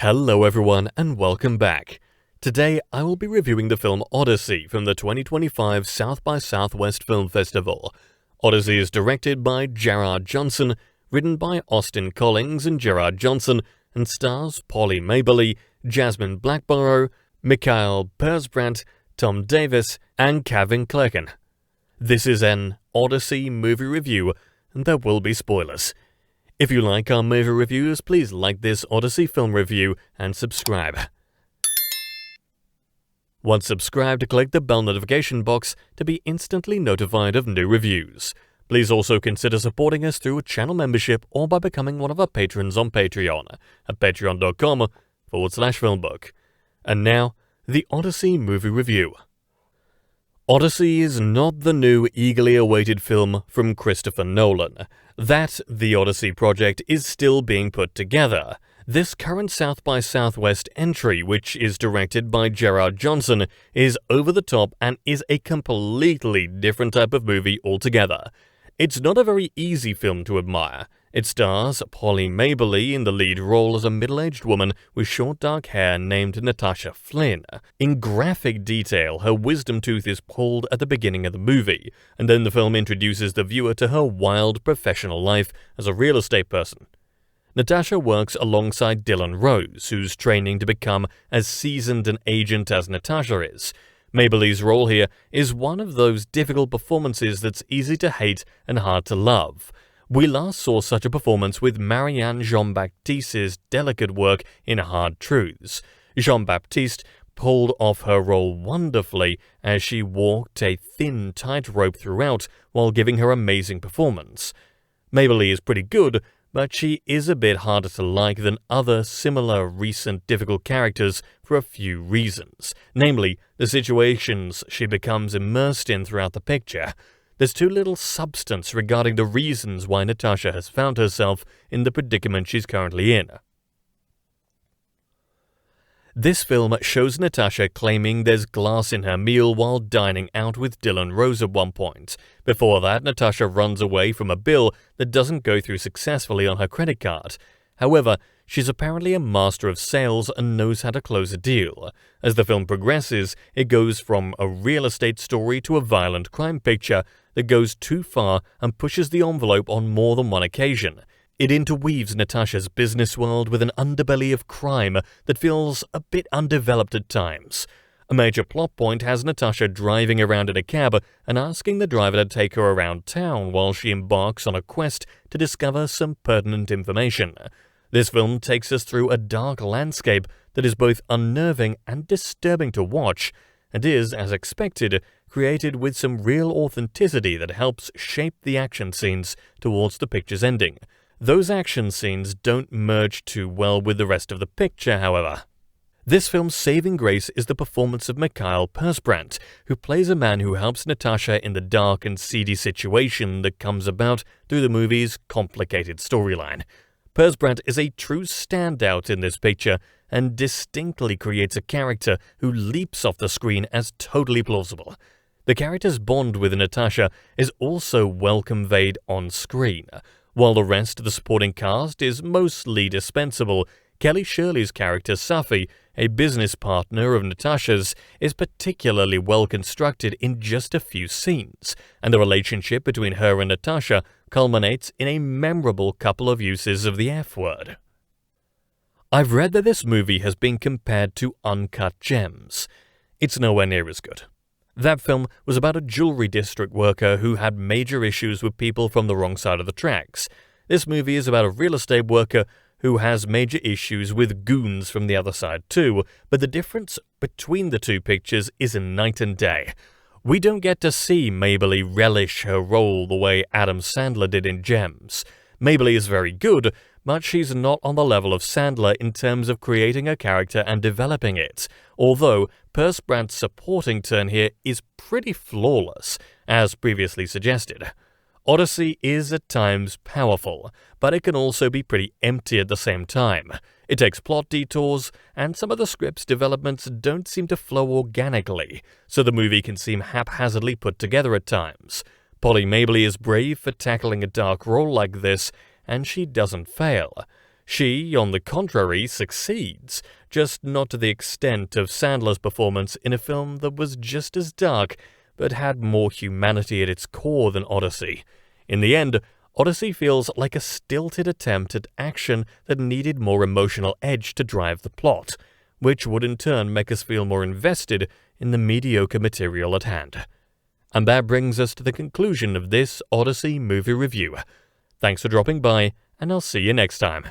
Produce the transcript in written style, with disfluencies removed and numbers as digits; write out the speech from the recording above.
Hello everyone and welcome back. Today I will be reviewing the film Odyssey from the 2025 South by Southwest Film Festival. Odyssey is directed by Gerard, written by Austin Collings and Gerard Johnson, and stars Polly Maberly, Jasmine Blackborow, Mikael Persbrandt, Tom Davis, and Cavan Clerkin. This is an Odyssey movie review, and there will be spoilers. If you like our movie reviews, please like this Odyssey film review and subscribe. Once subscribed, click the bell notification box to be instantly notified of new reviews. Please also consider supporting us through a channel membership or by becoming one of our patrons on Patreon at patreon.com/FilmBook. And now, the Odyssey movie review. Odyssey is not the new, eagerly awaited film from Christopher Nolan. That The Odyssey project is still being put together. This current South by Southwest entry, which is directed by Gerard Johnson, is over the top and is a completely different type of movie altogether. It's not a very easy film to admire. It stars Polly Maberly in the lead role as a middle-aged woman with short dark hair named Natasha Flynn. In graphic detail, her wisdom tooth is pulled at the beginning of the movie, and then the film introduces the viewer to her wild professional life as a real estate person. Natasha works alongside Dylan Rose, who's training to become as seasoned an agent as Natasha is. Maberly's role here is one of those difficult performances that's easy to hate and hard to love. We last saw such a performance with Marianne Jean-Baptiste's delicate work in Hard Truths. Jean-Baptiste pulled off her role wonderfully as she walked a thin tightrope throughout while giving her amazing performance. Maberly is pretty good, but she is a bit harder to like than other similar recent difficult characters for a few reasons, namely the situations she becomes immersed in throughout the picture. There's too little substance regarding the reasons why Natasha has found herself in the predicament she's currently in. This film shows Natasha claiming there's glass in her meal while dining out with Dylan Rose at one point. Before that, Natasha runs away from a bill that doesn't go through successfully on her credit card. However, she's apparently a master of sales and knows how to close a deal. As the film progresses, it goes from a real estate story to a violent crime picture that goes too far and pushes the envelope on more than one occasion. It interweaves Natasha's business world with an underbelly of crime that feels a bit undeveloped at times. A major plot point has Natasha driving around in a cab and asking the driver to take her around town while she embarks on a quest to discover some pertinent information. This film takes us through a dark landscape that is both unnerving and disturbing to watch, and is, as expected, created with some real authenticity that helps shape the action scenes towards the picture's ending. Those action scenes don't merge too well with the rest of the picture, however. This film's saving grace is the performance of Mikael Persbrandt, who plays a man who helps Natasha in the dark and seedy situation that comes about through the movie's complicated storyline. Persbrandt is a true standout in this picture and distinctly creates a character who leaps off the screen as totally plausible. The character's bond with Natasha is also well conveyed on screen. While the rest of the supporting cast is mostly dispensable, Kelly Shirley's character Safi, a business partner of Natasha's, is particularly well constructed in just a few scenes, and the relationship between her and Natasha culminates in a memorable couple of uses of the F-word. I've read that this movie has been compared to Uncut Gems. It's nowhere near as good. That film was about a jewelry district worker who had major issues with people from the wrong side of the tracks. This movie is about a real estate worker who has major issues with goons from the other side too, but the difference between the two pictures is a night and day. We don't get to see Maberly relish her role the way Adam Sandler did in Gems. Maberly is very good, but she's not on the level of Sandler in terms of creating a character and developing it, although Persbrandt's supporting turn here is pretty flawless, as previously suggested. Odyssey is at times powerful, but it can also be pretty empty at the same time. It takes plot detours, and some of the script's developments don't seem to flow organically, so the movie can seem haphazardly put together at times. Polly Maberly is brave for tackling a dark role like this, and she doesn't fail. She, on the contrary, succeeds, just not to the extent of Sandler's performance in a film that was just as dark, but had more humanity at its core than Odyssey. In the end, Odyssey feels like a stilted attempt at action that needed more emotional edge to drive the plot, which would in turn make us feel more invested in the mediocre material at hand. And that brings us to the conclusion of this Odyssey movie review. Thanks for dropping by, and I'll see you next time.